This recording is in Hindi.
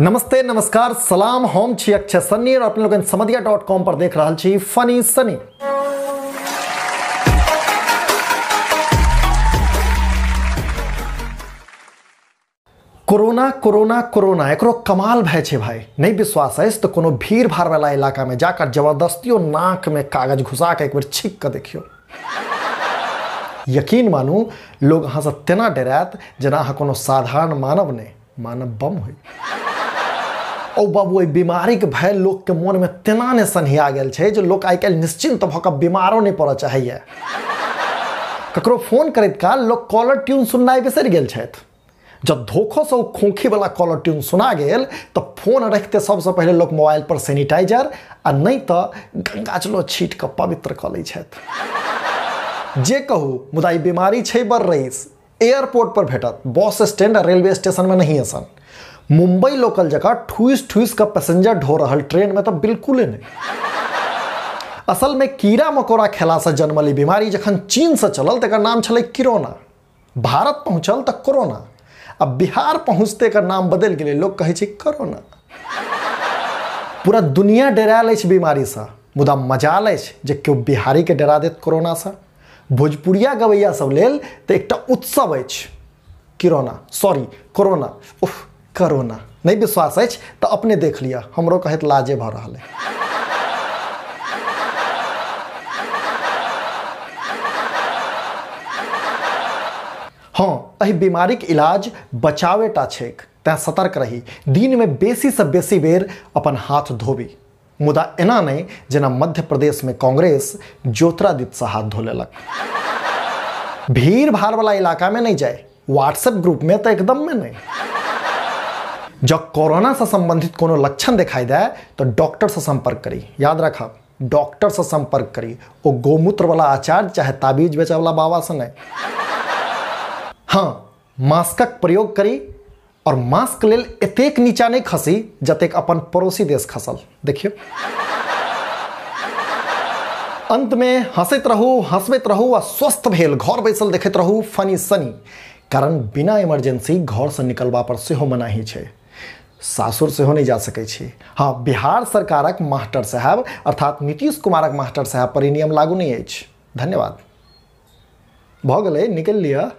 नमस्ते नमस्कार सलाम हम छी अक्षय सन्नी और अपने लोग समधिया.com पर देख रहा छी funny Sunny. Corona corona corona एकरो कमाल भय छे भाई, नहीं विश्वास है तो कोनो भीड़ भाड़ वाला इलाका में जाकर जबरदस्तियों नाक में कागज घुसा के एक बार छीक कर देखियो। यकीन मानू लोग अहाँ से तेना डरात जना अहाँ कोनो साधारण मानव ने मानव बम हुई। ओ बाबू बीमारी के भय लोग के मन में तेना ने सन्हिया गेल छे जो लोग आइ निश्चिंत भ के बीमारो नहीं पड़ चाहिए। ककरो फोन करैत काल लोग कॉलर ट्यून सुननाइ बिसरि गेल छथि। जब धोखो से खोखी वाला कॉलर ट्यून सुना गेल तो फोन रखते सबसे पहले लोग मोबाइल पर सैनिटाइजर आ नहीं तो गंगाजलो छीट के पवित्र क लै छथि। जे कहू मुदा ई बीमारी छै बड़ रईस। एयरपोर्ट पर भेटत, बस स्टैंड आ रेलवे स्टेशन में नहीं असन। मुंबई लोकल जगह ठूस ठूस का पैसेंजर ढो रहल ट्रेन में तो बिल्कुल नहीं। असल में कीड़ा मकोड़ा खेला से जन्मली बीमारी जखन चीन से चलल तकर नाम छलै किरोना। भारत पहुंचल तो कोरोना, अब बिहार पहुंचते का नाम बदल गए, लोग कहे कोरोना। पूरा दुनिया डरायल अछि बीमारी से, मुदा मजाल अछि जे क्यों बिहारी के डरा देत कोरोना से। भोजपुरिया गवैया सब लेल तो एक उत्सव अछि कोरोना उफ कोरोना। नहीं विश्वास अछि तो अपने देख लिया, हमरो कहत लाजे भ रहा है। हाँ, एहि बीमारीक इलाज बचावेटा छैक, तैं सतर्क रही। दिन में बेसी से बेसी बेर अपन हाथ धोबी, मुदा एना नहीं जना मध्य प्रदेश में कांग्रेस ज्योतिरादित्य से हाथ धो लेलक। भीड़ भाड़ वाला इलाका में नहीं जाए, व्हाट्सएप ग्रुप में तो एकदम में नहीं। जब कोरोना से संबंधित कोनो लक्षण दिखाई दे तो डॉक्टर से संपर्क करी। याद रखा, डॉक्टर से संपर्क करी, वो गोमूत्र वाला आचार्य चाहे ताबीज बेचे वाला बाबा से नहीं। हाँ, मास्कक प्रयोग करी और मास्क लेल एतेक नीचा नहीं खसी जतेक अपन पड़ोसी देश खसल। देखियो, अंत में हंसैत रहू, हंसबैत रहू आ स्वस्थ भेल घर बैसल देखैत रहू फनी सनी। कारण बिना इमरजेंसी घर से निकलबा पर सेहो मनाही छै, सासुर सेहो नहीं जा सकै छी। हाँ, बिहार सरकारक मास्टर साहब अर्थात नीतीश कुमारक मास्टर साहब पर ई नियम लागू नहीं अछि। धन्यवाद। भ गेलै, निकल लिया।